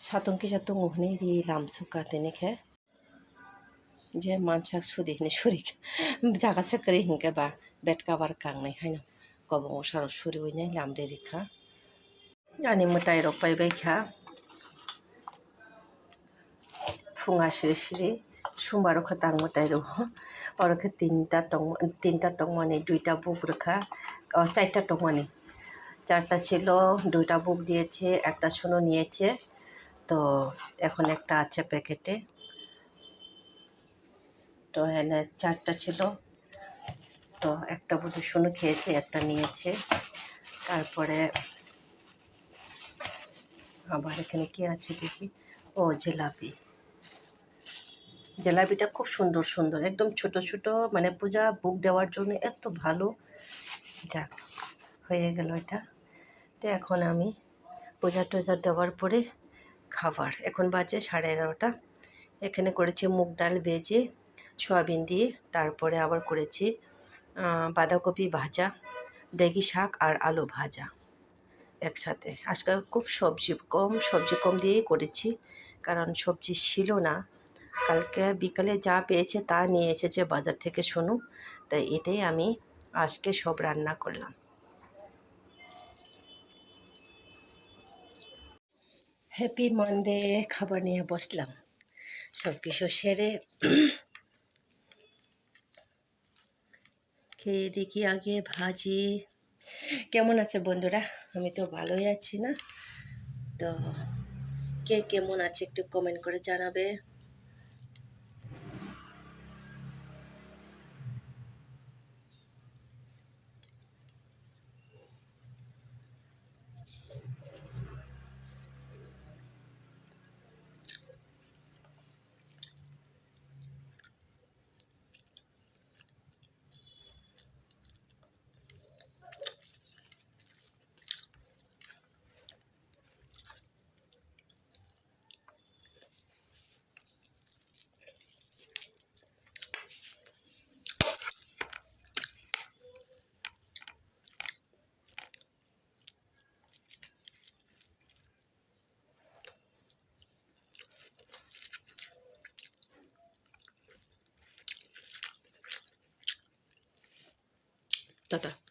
Satong ki satong uhne ri lam suka tenike je mansak sudihne surik jaga sakari hinke ba bed cover kangnai haino kobong saro suri oinai lam de rikha ani mutai rok pai bai kha funga shiri shiri sumaro khatang mutai ro oro khe tinta tongmani duita বুক রাখা চারটা tongmani চারটা ছিল দুইটা বুক দিয়েছে একটা শুনো নিয়েছে তো এখন একটা আছে প্যাকেটে তো এনে চারটা ছিল তো একটা বুঝে শুনো খেয়েছে একটা নিয়েছে তারপরে আবার এখানে কি আছে দেখি ও জিলাপি জিলাপিটা খুব সুন্দর সুন্দর একদম ছোট ছোট মানে পূজা বুক দেওয়ার জন্য এত ভালো যাক হয়ে গেল এটা তো এখন আমি পূজা টুজা দেওয়ার পরে খাবার এখন বাজে 11:30 এখানে করেছি মুগ ডাল ভেজে সয়াবিন দিয়ে তারপরে আবার করেছি বাঁধাকপি ভাজা ডেগি শাক আর আলু ভাজা একসাথে আজকে খুব সবজি কম দিয়েই করেছি কারণ সবজি ছিল না কালকে বিকালে যা পেয়েছে তা নিয়ে এসেছে বাজার থেকে শুনু তাই এটাই আমি আজকে সব রান্না করলাম হ্যাপি মানডে খাবার নিয়ে বসলাম সব কিছু সেরে খেয়ে দেখি আগে ভাজি কেমন আছে বন্ধুরা আমি তো ভালোই আছি না তো কে কেমন আছে একটু কমেন্ট করে জানাবে টাটা